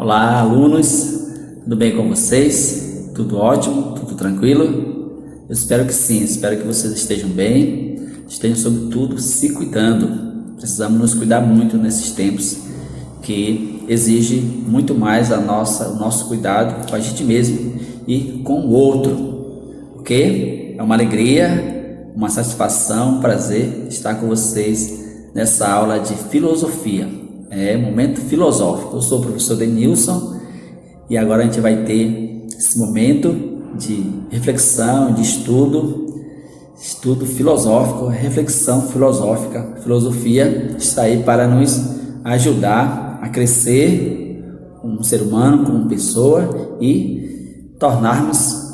Olá, alunos, tudo bem com vocês? Tudo ótimo? Tudo tranquilo? Eu espero que sim, espero que vocês estejam bem, estejam sobretudo se cuidando. Precisamos nos cuidar muito nesses tempos que exige muito mais o nosso cuidado com a gente mesmo e com o outro, ok? É uma alegria, uma satisfação, um prazer estar com vocês nessa aula de filosofia. É momento filosófico. Eu sou o professor Denilson e agora a gente vai ter esse momento de reflexão, de estudo filosófico, reflexão filosófica. A filosofia está aí para nos ajudar a crescer como ser humano, como pessoa e tornarmos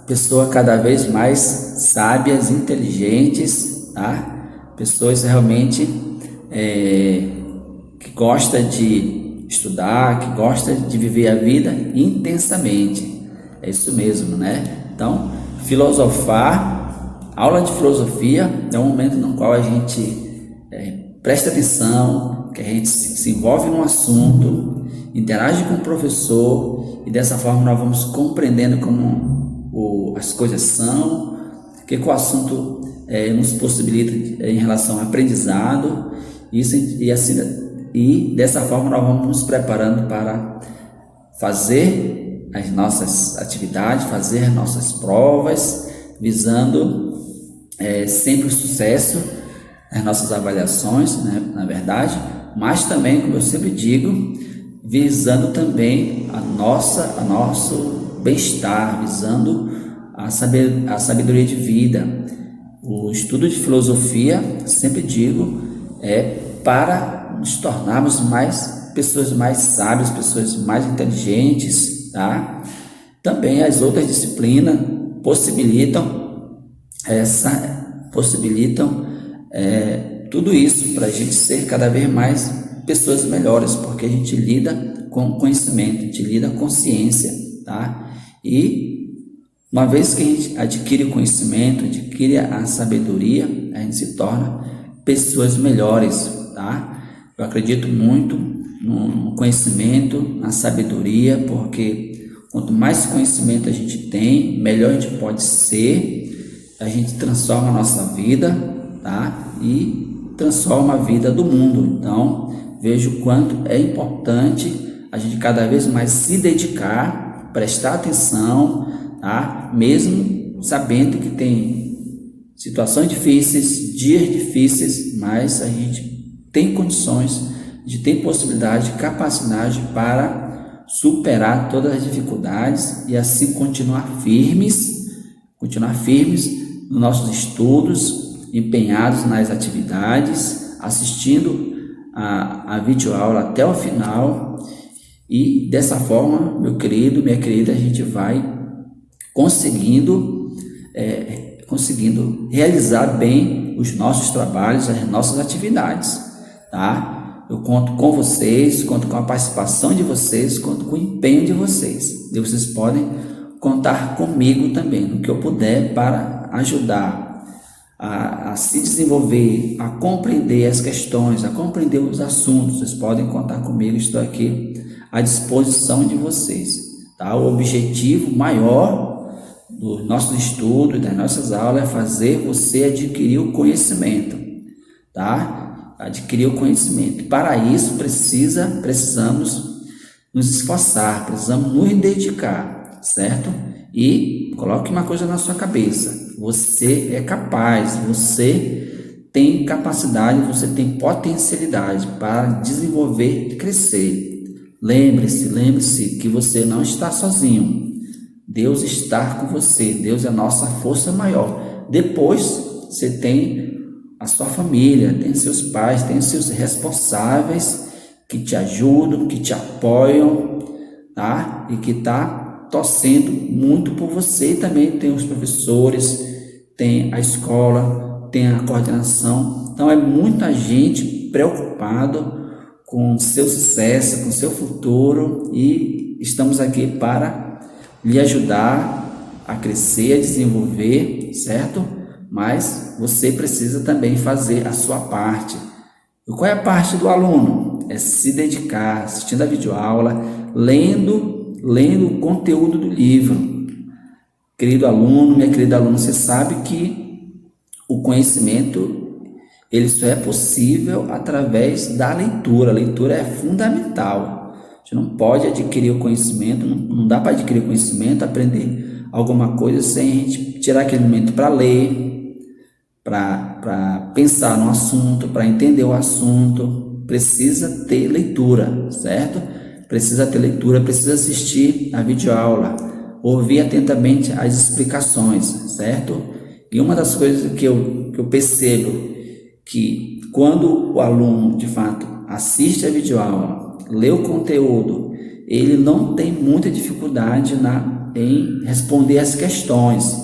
pessoas cada vez mais sábias, inteligentes, tá? Pessoas realmente que gosta de estudar, que gosta de viver a vida intensamente. É isso mesmo, né? Então, filosofar, aula de filosofia é um momento no qual a gente presta atenção, que a gente se envolve num assunto, interage com o professor e dessa forma nós vamos compreendendo como as coisas são, o que o assunto nos possibilita em relação ao aprendizado, e dessa forma nós vamos nos preparando para fazer as nossas atividades, fazer as nossas provas, visando sempre o sucesso nas nossas avaliações, né, na verdade, mas também, como eu sempre digo, visando também nosso bem-estar, visando a sabedoria de vida. O estudo de filosofia, sempre digo, é para nos tornarmos pessoas mais sábias, pessoas mais inteligentes, tá? Também as outras disciplinas possibilitam tudo isso para a gente ser cada vez mais pessoas melhores, porque a gente lida com conhecimento, a gente lida com ciência, tá? E uma vez que a gente adquire o conhecimento, adquire a sabedoria, a gente se torna pessoas melhores, tá? Eu acredito muito no conhecimento, na sabedoria, porque quanto mais conhecimento a gente tem, melhor a gente pode ser, a gente transforma a nossa vida, tá? E transforma a vida do mundo. Então, vejo o quanto é importante a gente cada vez mais se dedicar, prestar atenção, tá? Mesmo sabendo que tem situações difíceis, dias difíceis, mas a gente tem condições, tem possibilidade, capacidade para superar todas as dificuldades e assim continuar firmes nos nossos estudos, empenhados nas atividades, assistindo a videoaula até o final e dessa forma, meu querido, minha querida, a gente vai conseguindo realizar bem os nossos trabalhos, as nossas atividades, tá? Eu conto com vocês, conto com a participação de vocês, conto com o empenho de vocês. E vocês podem contar comigo também, no que eu puder, para ajudar a se desenvolver, a compreender as questões, a compreender os assuntos. Vocês podem contar comigo, estou aqui à disposição de vocês, tá? O objetivo maior do nosso estudo, das nossas aulas, é fazer você adquirir o conhecimento, tá? Adquirir o conhecimento. Para isso, precisamos nos esforçar, precisamos nos dedicar, certo? E coloque uma coisa na sua cabeça: você é capaz, você tem capacidade, você tem potencialidade para desenvolver e crescer. Lembre-se que você não está sozinho. Deus está com você, Deus é a nossa força maior. Depois você tem a sua família, tem seus pais, tem seus responsáveis que te ajudam, que te apoiam, tá? E que tá torcendo muito por você. E também tem os professores, tem a escola, tem a coordenação. Então é muita gente preocupado com o seu sucesso, com o seu futuro, e estamos aqui para lhe ajudar a crescer, a desenvolver, certo? Mas você precisa também fazer a sua parte. E qual é a parte do aluno? bom? É se dedicar, assistindo a videoaula, lendo o conteúdo do livro. Querido aluno, minha querida aluna, você sabe que o conhecimento ele só é possível através da leitura. A leitura é fundamental. A gente não pode adquirir o conhecimento, não dá para adquirir o conhecimento, aprender alguma coisa sem a gente tirar aquele momento para ler, para pensar no assunto, para entender o assunto. Precisa ter leitura, certo? Precisa ter leitura, precisa assistir a videoaula, ouvir atentamente as explicações, certo? E uma das coisas que eu percebo que quando o aluno de fato assiste a videoaula, lê o conteúdo, ele não tem muita dificuldade em responder as questões.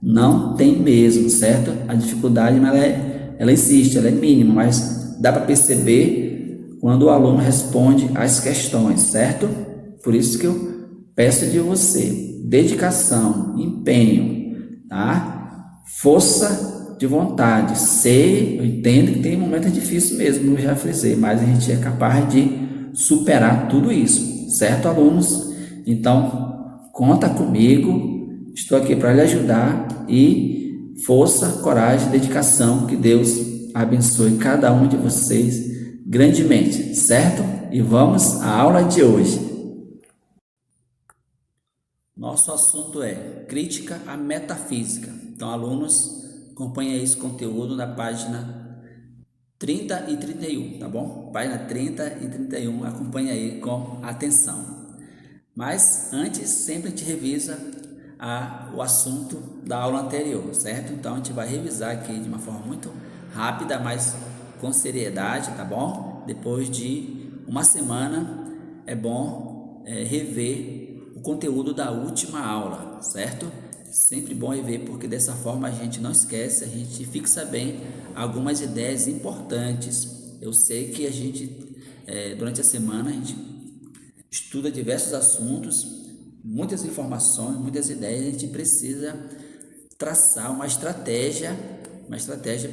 Não tem mesmo, certo? A dificuldade ela existe, ela é mínima, mas dá para perceber quando o aluno responde as questões, certo? Por isso que eu peço de você dedicação, empenho, tá? Força de vontade. Sei, eu entendo que tem momentos difíceis mesmo, eu já frisei, mas a gente é capaz de superar tudo isso, certo, alunos? Então, conta comigo, estou aqui para lhe ajudar e força, coragem, dedicação, que Deus abençoe cada um de vocês grandemente, certo? E vamos à aula de hoje. Nosso assunto é crítica à metafísica. Então, alunos, acompanhem esse conteúdo na página 30 e 31, tá bom? Página 30 e 31, acompanhe aí com atenção. Mas antes, sempre a gente revisa o assunto da aula anterior, certo? Então, a gente vai revisar aqui de uma forma muito rápida, mas com seriedade, tá bom? Depois de uma semana, é bom rever o conteúdo da última aula, certo? Sempre bom rever, porque dessa forma a gente não esquece, a gente fixa bem algumas ideias importantes. Eu sei que a gente, durante a semana, a gente estuda diversos assuntos, muitas informações, muitas ideias, a gente precisa traçar uma estratégia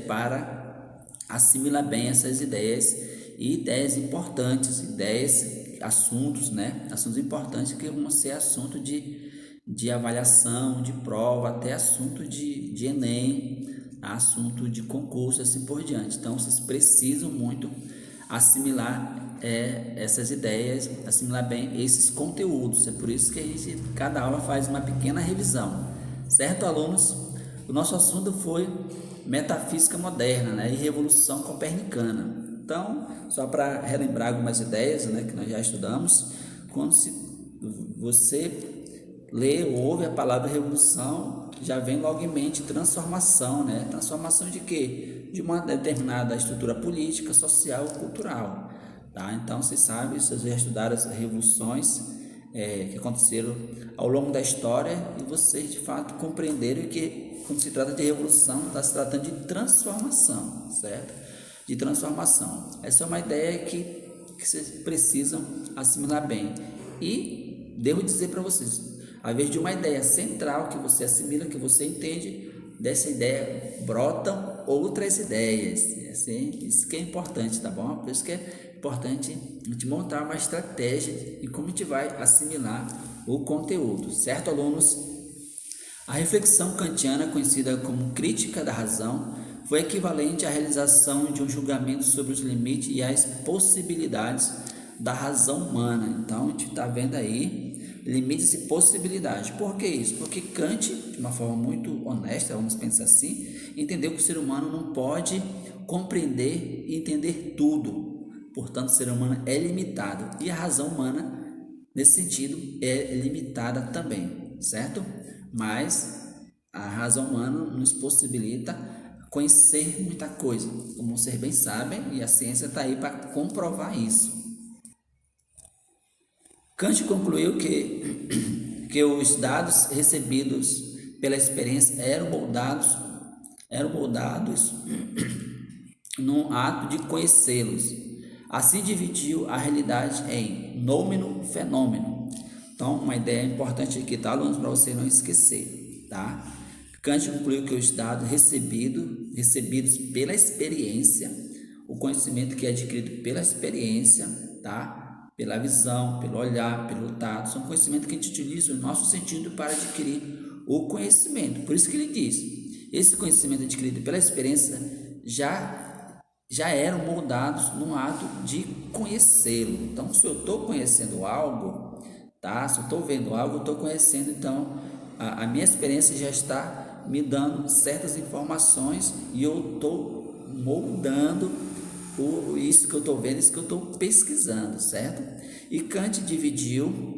para assimilar bem essas ideias e ideias importantes, assuntos, né? Assuntos importantes que vão ser assunto de avaliação, de prova, até assunto de Enem, assunto de concurso, assim por diante. Então, vocês precisam muito assimilar essas ideias, assimilar bem esses conteúdos. É por isso que cada aula faz uma pequena revisão, certo, alunos? O nosso assunto foi metafísica moderna, né, e revolução copernicana. Então, só para relembrar algumas ideias, né, que nós já estudamos, quando você lê ou ouve a palavra revolução, já vem logo em mente transformação, né? Transformação de quê? De uma determinada estrutura política, social, cultural, tá? Então, vocês sabem, vocês já estudaram as revoluções que aconteceram ao longo da história e vocês, de fato, compreenderam que, quando se trata de revolução, está se tratando de transformação, certo? De transformação. Essa é uma ideia que vocês precisam assimilar bem. E devo dizer para vocês, ao invés de uma ideia central que você assimila, que você entende, dessa ideia brotam outras ideias. Isso que é importante, tá bom? Por isso que é importante a gente montar uma estratégia e como a gente vai assimilar o conteúdo, certo, alunos? A reflexão kantiana, conhecida como crítica da razão, foi equivalente à realização de um julgamento sobre os limites e as possibilidades da razão humana. Então, a gente está vendo aí limites e possibilidades. Por que isso? Porque Kant, de uma forma muito honesta, vamos pensar assim, entendeu que o ser humano não pode compreender e entender tudo. Portanto, o ser humano é limitado e a razão humana, nesse sentido, é limitada também, certo? Mas a razão humana nos possibilita conhecer muita coisa, como vocês bem sabem, e a ciência está aí para comprovar isso. Kant concluiu que os dados recebidos pela experiência eram moldados num ato de conhecê-los. Assim dividiu a realidade em noumeno, fenômeno. Então, uma ideia importante aqui, tá, alunos, para você não esquecer, tá? Kant concluiu que os dados recebidos pela experiência, o conhecimento que é adquirido pela experiência, tá? Pela visão, pelo olhar, pelo tato, são conhecimentos que a gente utiliza o nosso sentido para adquirir o conhecimento. Por isso que ele diz, esse conhecimento adquirido pela experiência já eram moldados no ato de conhecê-lo. Então, se eu estou conhecendo algo, tá? Se eu estou vendo algo, eu estou conhecendo, então a minha experiência já está me dando certas informações e eu estou moldando isso que eu estou vendo, isso que eu estou pesquisando, certo? E Kant dividiu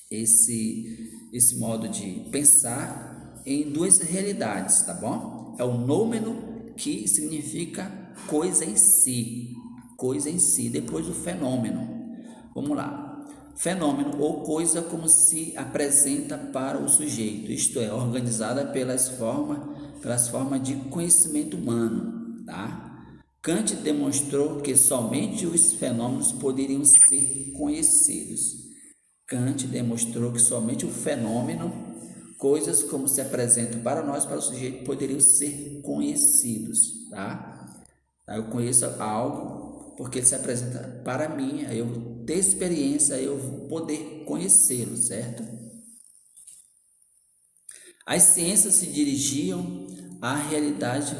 esse modo de pensar em duas realidades, tá bom? É o noumeno, que significa coisa em si, depois o fenômeno. Vamos lá. Fenômeno ou coisa como se apresenta para o sujeito, isto é, organizada pelas formas de conhecimento humano, tá? Kant demonstrou que somente os fenômenos poderiam ser conhecidos. Kant demonstrou que somente o fenômeno, coisas como se apresentam para nós, para o sujeito, poderiam ser conhecidos, tá? Eu conheço algo porque ele se apresenta para mim, aí eu vou ter experiência, aí eu vou poder conhecê-lo, certo? As ciências se dirigiam à realidade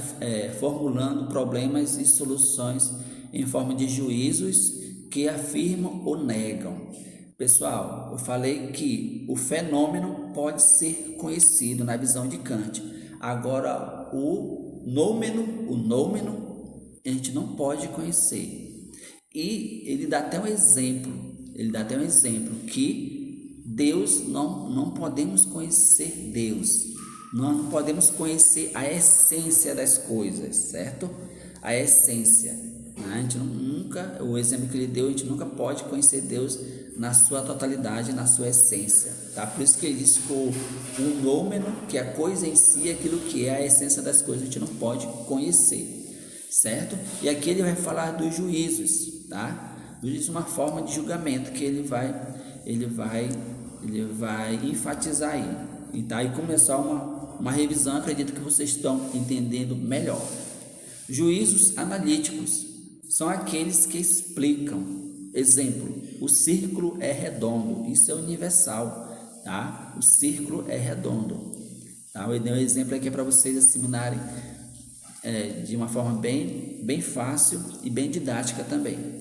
formulando problemas e soluções em forma de juízos que afirmam ou negam. Pessoal, eu falei que o fenômeno pode ser conhecido na visão de Kant. Agora, o noumeno a gente não pode conhecer. E ele dá até um exemplo, que Deus, não podemos conhecer Deus, nós não podemos conhecer a essência das coisas, certo? A essência, né? A gente nunca, o exemplo que ele deu, a gente nunca pode conhecer Deus na sua totalidade, na sua essência, tá? Por isso que ele diz que o noumeno, que é a coisa em si, é aquilo que é a essência das coisas, a gente não pode conhecer, certo? E aqui ele vai falar dos juízos, tá? Juízo é uma forma de julgamento que ele vai enfatizar aí. E tá aí começar uma revisão, acredito que vocês estão entendendo melhor. Juízos analíticos são aqueles que explicam. Exemplo, o círculo é redondo, isso é universal, tá? O círculo é redondo, tá? Eu dei um exemplo aqui para vocês assimilarem de uma forma bem fácil e bem didática também.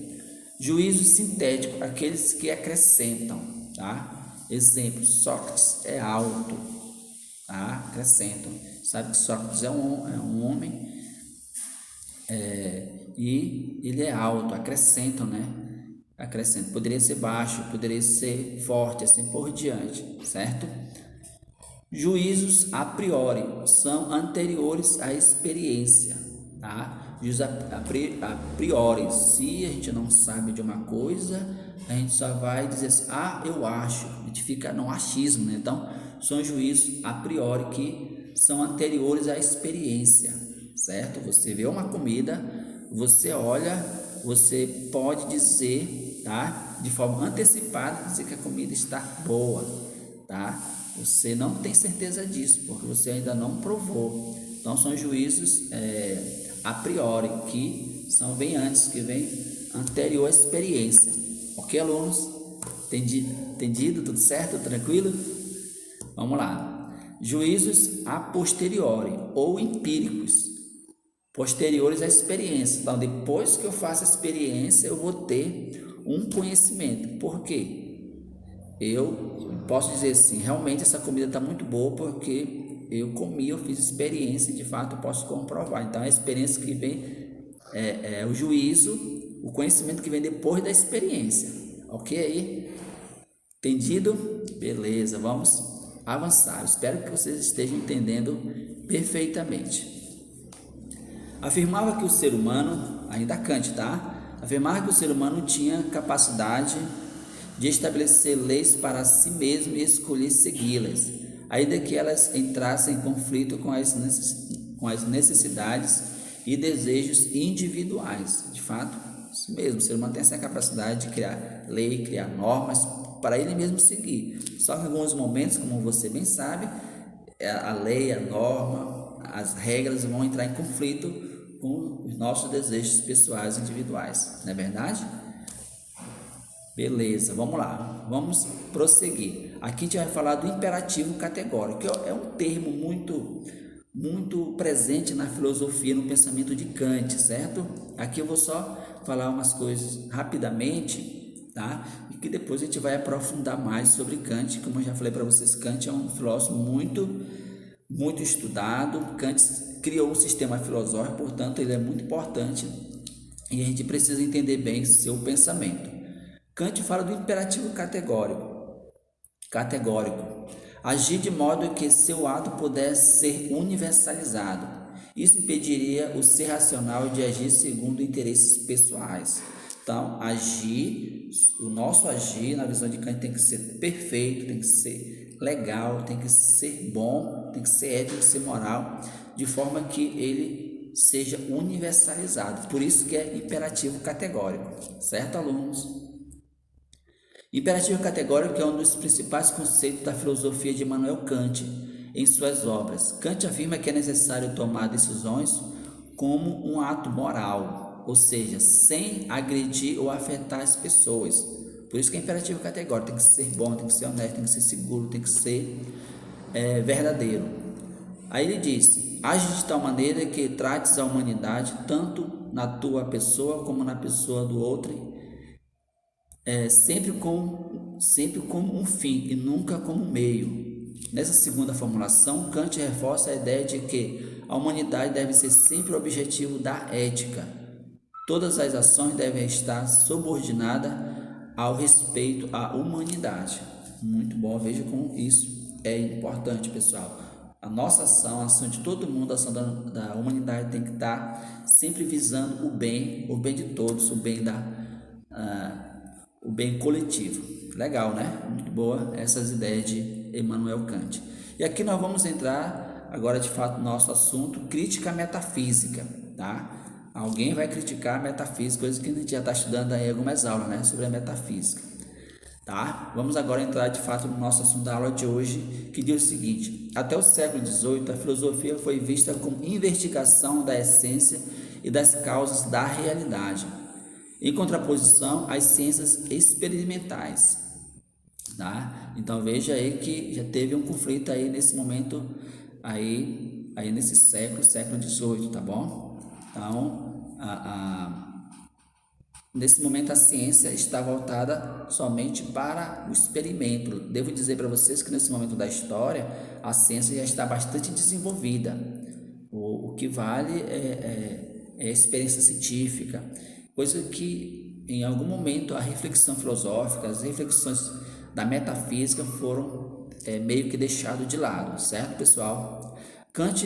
Juízo sintético, aqueles que acrescentam, tá? Exemplo, Sócrates é alto, tá? Acrescentam. Sabe que Sócrates é um homem e ele é alto, acrescentam, né? Acrescentam. Poderia ser baixo, poderia ser forte, assim por diante, certo? Juízos a priori são anteriores à experiência, tá? Juízos a priori, se a gente não sabe de uma coisa, a gente só vai dizer assim, eu acho, a gente fica no achismo, né? Então, são juízos a priori que são anteriores à experiência, certo? Você vê uma comida, você olha, você pode dizer, tá? De forma antecipada, dizer que a comida está boa, tá? Você não tem certeza disso, porque você ainda não provou. Então, são juízos a priori, que são bem antes, que vem anterior à experiência. Ok, alunos? Entendido? Tudo certo? Tranquilo? Vamos lá. Juízos a posteriori ou empíricos, posteriores à experiência. Então, depois que eu faço a experiência, eu vou ter um conhecimento. Por quê? Eu posso dizer assim, realmente essa comida está muito boa porque eu comi, eu fiz experiência e de fato eu posso comprovar. Então a experiência que vem é o juízo, o conhecimento que vem depois da experiência. Ok aí? Entendido? Beleza, vamos avançar. Eu espero que vocês estejam entendendo perfeitamente. Afirmava que o ser humano, ainda Kant, tá? Afirmava que o ser humano tinha capacidade de estabelecer leis para si mesmo e escolher segui-las, ainda que elas entrassem em conflito com as necessidades e desejos individuais. De fato, isso mesmo, o ser humano tem essa capacidade de criar lei, criar normas para ele mesmo seguir. Só que em alguns momentos, como você bem sabe, a lei, a norma, as regras vão entrar em conflito com os nossos desejos pessoais individuais, não é verdade? Beleza, vamos lá, vamos prosseguir. Aqui a gente vai falar do imperativo categórico, que é um termo muito presente na filosofia, no pensamento de Kant, certo? Aqui eu vou só falar umas coisas rapidamente, tá? E que depois a gente vai aprofundar mais sobre Kant. Como eu já falei para vocês, Kant é um filósofo muito estudado. Kant criou um sistema filosófico, portanto ele é muito importante e a gente precisa entender bem seu pensamento. Kant fala do imperativo categórico, agir de modo que seu ato pudesse ser universalizado. Isso impediria o ser racional de agir segundo interesses pessoais. Então, o nosso agir, na visão de Kant, tem que ser perfeito, tem que ser legal, tem que ser bom, tem que ser ético, tem que ser moral, de forma que ele seja universalizado. Por isso que é imperativo categórico, certo, alunos? Imperativo categórico é um dos principais conceitos da filosofia de Immanuel Kant em suas obras. Kant afirma que é necessário tomar decisões como um ato moral, ou seja, sem agredir ou afetar as pessoas. Por isso que é imperativo categórico, tem que ser bom, tem que ser honesto, tem que ser seguro, tem que ser verdadeiro. Aí ele diz: age de tal maneira que trates a humanidade tanto na tua pessoa como na pessoa do outro, sempre como um fim e nunca como um meio. Nessa segunda formulação, Kant reforça a ideia de que a humanidade deve ser sempre o objetivo da ética. Todas as ações devem estar subordinadas ao respeito à humanidade. Muito bom, veja como isso é importante, pessoal. A nossa ação, a ação de todo mundo, a ação da humanidade tem que estar sempre visando o bem de todos, o bem coletivo. Legal, né? Muito boa essas ideias de Immanuel Kant. E aqui nós vamos entrar agora de fato no nosso assunto, crítica metafísica, tá? Alguém vai criticar a metafísica, coisa que a gente já está estudando aí algumas aulas, né? Sobre a metafísica, tá? Vamos agora entrar de fato no nosso assunto da aula de hoje, que diz o seguinte: até o século XVIII, a filosofia foi vista como investigação da essência e das causas da realidade, em contraposição às ciências experimentais, tá? Então veja aí que já teve um conflito aí nesse momento, aí nesse século XVIII, tá bom? Então, nesse momento a ciência está voltada somente para o experimento. Devo dizer para vocês que nesse momento da história a ciência já está bastante desenvolvida. O que vale é a experiência científica, coisa que em algum momento a reflexão filosófica, as reflexões da metafísica foram meio que deixado de lado, certo, pessoal? Kant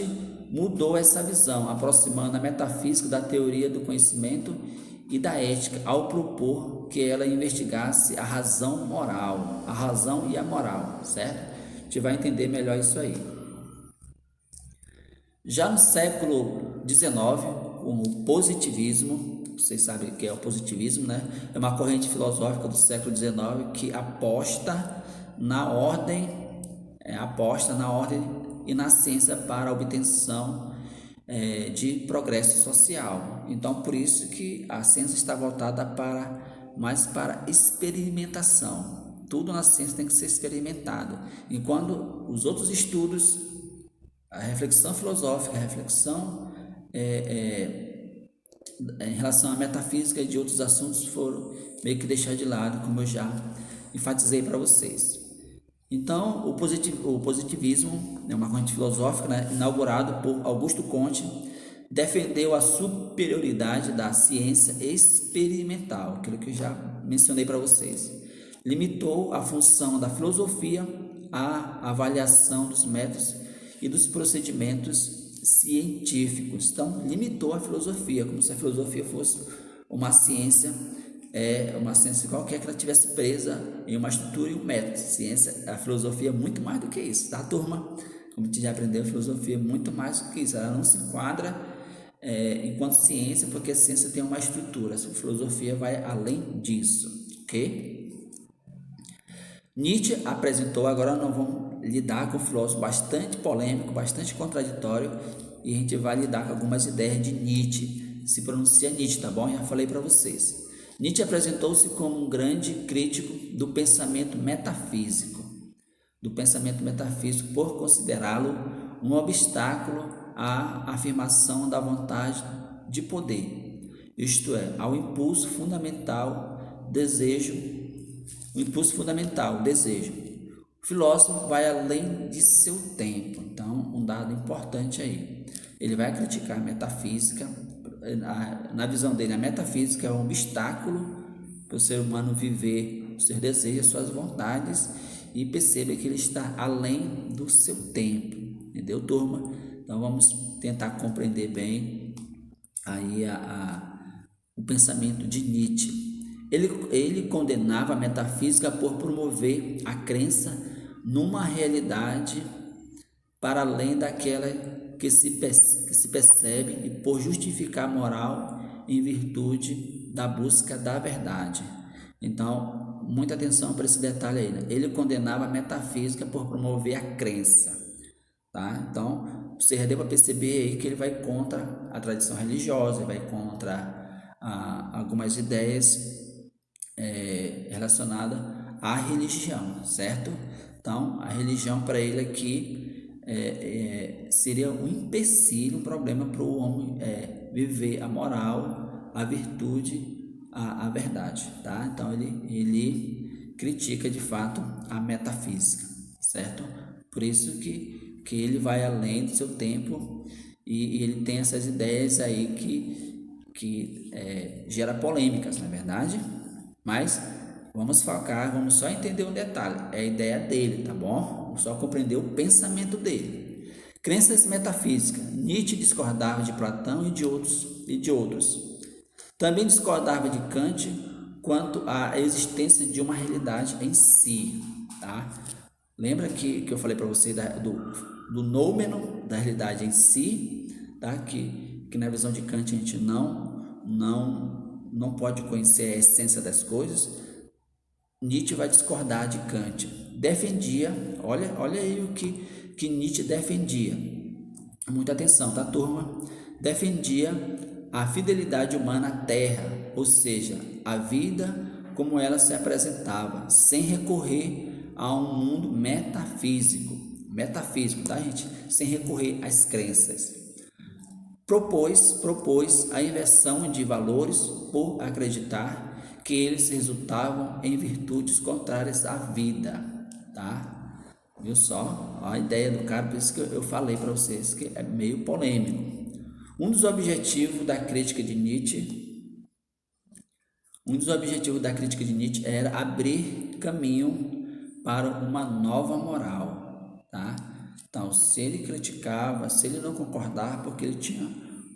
mudou essa visão, aproximando a metafísica da teoria do conhecimento e da ética, ao propor que ela investigasse a razão moral, a razão e a moral, certo? A gente vai entender melhor isso aí. Já no século XIX, com o positivismo, vocês sabem o que é o positivismo, né? É uma corrente filosófica do século XIX que aposta na ordem e na ciência para a obtenção de progresso social. Então, por isso que a ciência está voltada mais para experimentação. Tudo na ciência tem que ser experimentado. Enquanto os outros estudos, a reflexão filosófica, a reflexão em relação à metafísica e de outros assuntos foram meio que deixados de lado, como eu já enfatizei para vocês. Então, o positivismo é uma corrente filosófica, né, inaugurado por Augusto Comte, defendeu a superioridade da ciência experimental, aquilo que eu já mencionei para vocês. Limitou a função da filosofia à avaliação dos métodos e dos procedimentos científicos. Então, limitou a filosofia, como se a filosofia fosse uma ciência qualquer que ela estivesse presa em uma estrutura e um método. A filosofia é muito mais do que isso, tá, turma? Como a gente já aprendeu, a filosofia é muito mais do que isso. Ela não se enquadra enquanto ciência, porque a ciência tem uma estrutura. A filosofia vai além disso, ok? Nietzsche apresentou, agora nós vamos lidar com o filósofo bastante polêmico, bastante contraditório, e a gente vai lidar com algumas ideias de Nietzsche. Se pronuncia Nietzsche, tá bom? Já falei para vocês. Nietzsche apresentou-se como um grande crítico do pensamento metafísico, por considerá-lo um obstáculo à afirmação da vontade de poder, isto é, ao impulso fundamental, desejo. O filósofo vai além de seu tempo. Então, um dado importante aí. Ele vai criticar a metafísica. Na visão dele, a metafísica é um obstáculo para o ser humano viver os seus desejos, suas vontades, e perceba que ele está além do seu tempo. Entendeu, turma? Então, vamos tentar compreender bem aí o pensamento de Nietzsche. Ele condenava a metafísica por promover a crença numa realidade para além daquela que se percebe, e por justificar a moral em virtude da busca da verdade. Então, muita atenção para esse detalhe aí, né? Ele condenava a metafísica por promover a crença, tá? Então, você já deu para perceber aí que ele vai contra a tradição religiosa, vai contra algumas ideias relacionadas à religião, certo? Então, a religião para ele aqui seria um empecilho, um problema para o homem viver a moral, a virtude, a verdade, tá? Então, ele critica de fato a metafísica, certo? Por isso que ele vai além do seu tempo, e ele tem essas ideias aí que gera polêmicas, na verdade. Mas vamos focar, vamos só entender um detalhe, é a ideia dele, tá bom? Vamos só compreender o pensamento dele. Crenças metafísicas. Nietzsche discordava de Platão e de outros. Também discordava de Kant quanto à existência de uma realidade em si, tá? Lembra que eu falei para você do noumeno, da realidade em si, tá? Que na visão de Kant a gente não pode conhecer a essência das coisas. Nietzsche vai discordar de Kant. Defendia, olha aí o que Nietzsche defendia. Muita atenção, tá, turma? Defendia a fidelidade humana à terra, ou seja, a vida como ela se apresentava, sem recorrer a um mundo metafísico, tá, gente? Sem recorrer às crenças. Propôs a inversão de valores por acreditar que eles resultavam em virtudes contrárias à vida, tá? Viu só? A ideia do cara, por isso que eu falei para vocês que é meio polêmico. Um dos objetivos da crítica de Nietzsche era abrir caminho para uma nova moral, tá? Então, se ele criticava, se ele não concordava, porque ele tinha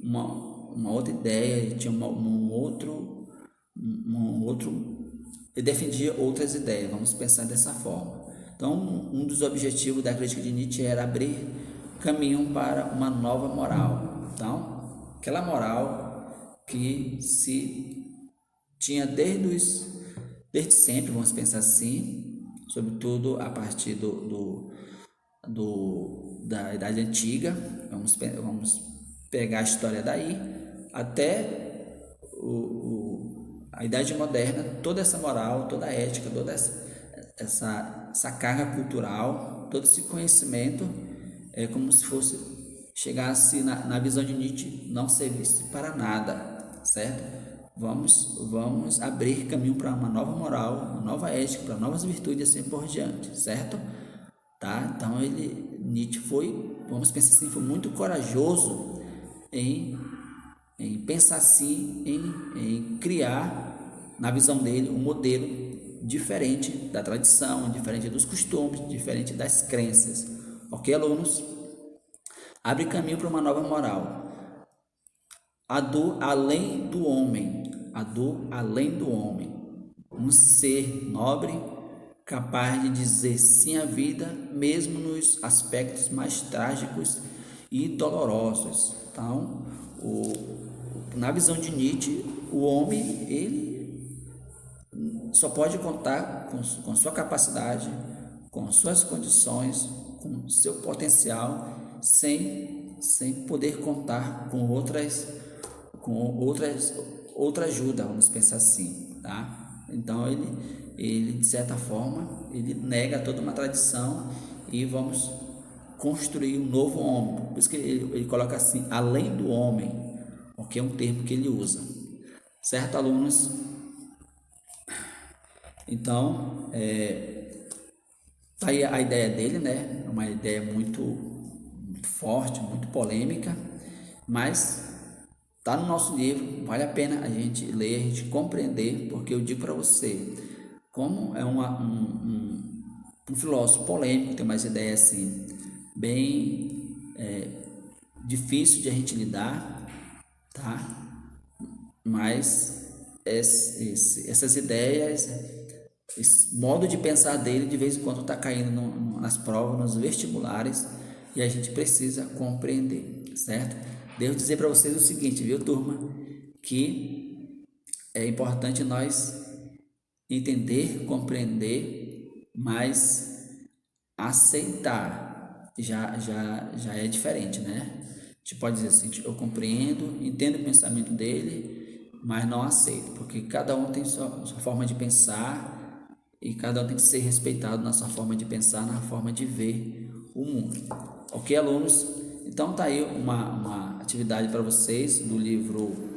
uma outra ideia, ele tinha ele defendia outras ideias, vamos pensar dessa forma. Então, um dos objetivos da crítica de Nietzsche era abrir caminho para uma nova moral. Então, aquela moral que se tinha desde sempre, vamos pensar assim, sobretudo a partir da Idade Antiga, vamos pegar a história daí, até a Idade Moderna, toda essa moral, toda a ética, toda essa carga cultural, todo esse conhecimento é como se chegasse na visão de Nietzsche, não servisse para nada, certo? Vamos abrir caminho para uma nova moral, uma nova ética, para novas virtudes e assim por diante, certo? Tá? Então Nietzsche vamos pensar assim, foi muito corajoso em pensar assim, em criar, na visão dele, um modelo diferente da tradição, diferente dos costumes, diferente das crenças. Ok, alunos? Abre caminho para uma nova moral. A dor além do homem. Um ser nobre, capaz de dizer sim à vida, mesmo nos aspectos mais trágicos e dolorosos. Então, na visão de Nietzsche, o homem ele só pode contar com sua capacidade, com suas condições, com seu potencial, sem poder contar com outra ajuda, vamos pensar assim, tá? Então ele de certa forma, ele nega toda uma tradição e vamos construir um novo homem. Por isso que ele coloca assim, além do homem, porque é um termo que ele usa. Certo, alunos? Então, tá aí a ideia dele, né? Uma ideia muito forte, muito polêmica, mas tá no nosso livro, vale a pena a gente ler, a gente compreender, porque eu digo para você, como é um filósofo polêmico, tem umas ideias assim, bem difícil de a gente lidar, tá? Mas essas ideias, esse modo de pensar dele, de vez em quando está caindo nas provas, nos vestibulares, e a gente precisa compreender, certo? Devo dizer para vocês o seguinte, viu, turma? Que é importante nós entender, compreender, mas aceitar já é diferente, né? A gente pode dizer assim, eu compreendo, entendo o pensamento dele, mas não aceito, porque cada um tem sua forma de pensar e cada um tem que ser respeitado na sua forma de pensar, na forma de ver o mundo. Ok, alunos? Então tá aí uma atividade para vocês do livro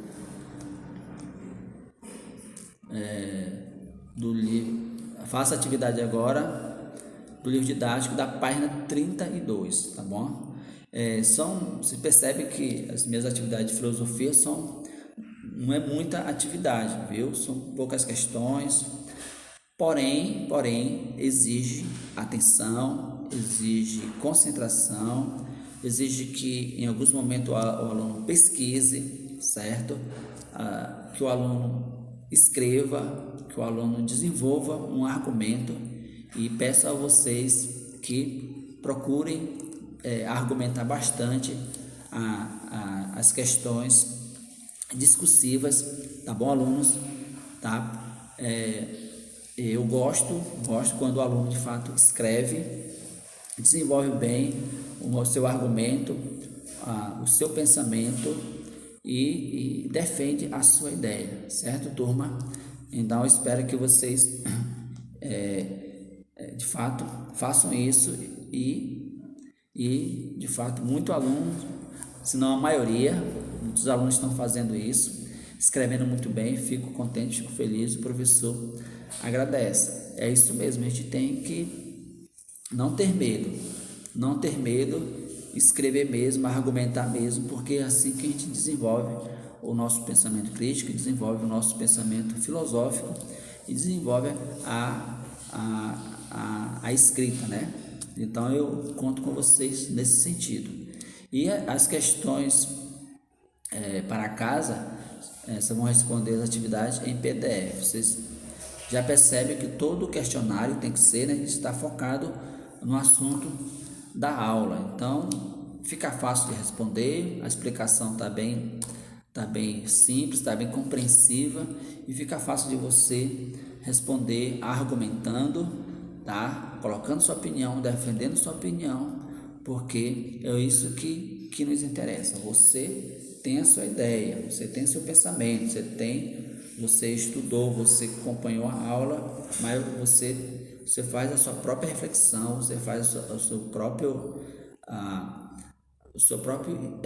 faça a atividade agora do livro didático da página 32, tá bom? Você percebe que as minhas atividades de filosofia não é muita atividade, viu? São poucas questões, porém exige atenção, exige concentração, exige que em alguns momentos o aluno pesquise, certo? Que o aluno escreva, que o aluno desenvolva um argumento, e peço a vocês que procurem argumentar bastante as questões discursivas, tá bom, alunos? Tá? Eu gosto quando o aluno de fato escreve, desenvolve bem o seu argumento, o seu pensamento e defende a sua ideia, certo, turma? Então eu espero que vocês de fato façam isso e de fato muito aluno, se não a maioria, muitos alunos estão fazendo isso, escrevendo muito bem. Fico contente, fico feliz, o professor agradece. É isso mesmo, a gente tem que não ter medo, escrever mesmo, argumentar mesmo, porque é assim que a gente desenvolve o nosso pensamento crítico, desenvolve o nosso pensamento filosófico e desenvolve a escrita, né? Então eu conto com vocês nesse sentido. E as questões para casa, vocês vão responder as atividades em PDF. Vocês já percebem que todo o questionário tem que ser, né, está focado no assunto da aula. Então fica fácil de responder, a explicação está bem simples, está bem compreensiva e fica fácil de você responder argumentando, tá? Colocando sua opinião, defendendo sua opinião, porque é isso que nos interessa. Você tem a sua ideia, você tem seu pensamento, você estudou, você acompanhou a aula, mas você faz a sua própria reflexão, você faz o seu próprio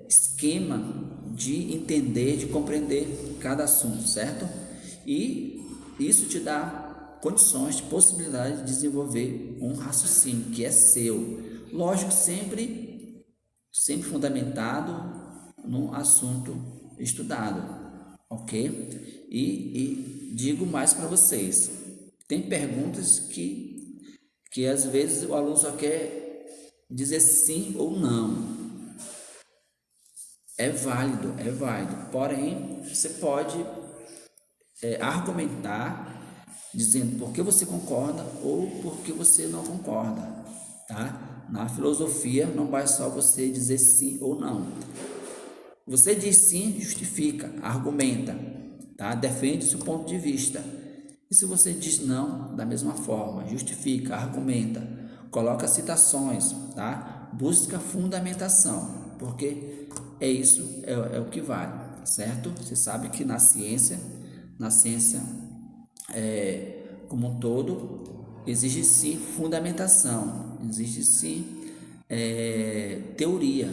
esquema de entender, de compreender cada assunto, certo? E isso te dá condições, de possibilidade de desenvolver um raciocínio que é seu. Lógico, sempre fundamentado no assunto estudado, ok? E digo mais para vocês, tem perguntas que às vezes o aluno só quer dizer sim ou não. É válido, porém você pode argumentar dizendo por que você concorda ou por que você não concorda, tá? Na filosofia não basta só você dizer sim ou não. Você diz sim, justifica, argumenta, tá? Defende seu ponto de vista. E se você diz não, da mesma forma, justifica, argumenta, coloca citações, tá? Busca fundamentação, porque é isso, é o que vale, certo? Você sabe que na ciência como um todo, exige sim fundamentação, exige sim teoria,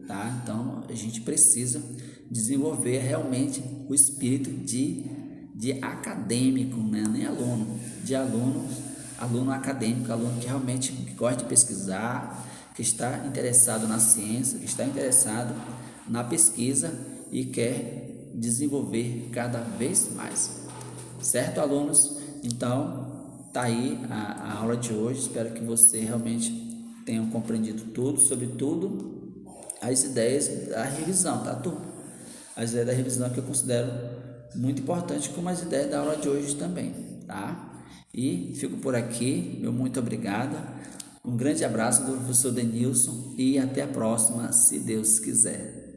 tá? Então a gente precisa desenvolver realmente o espírito de acadêmico, né? Nem aluno, de aluno acadêmico, aluno que realmente gosta de pesquisar, que está interessado na ciência, que está interessado na pesquisa e quer desenvolver cada vez mais. Certo, alunos? Então, tá aí a aula de hoje. Espero que você realmente tenham compreendido tudo, sobretudo as ideias da revisão, tá, turma? As ideias da revisão que eu considero muito importante, como as ideias da aula de hoje também, tá? E fico por aqui, meu muito obrigado. Um grande abraço do professor Denilson e até a próxima, se Deus quiser.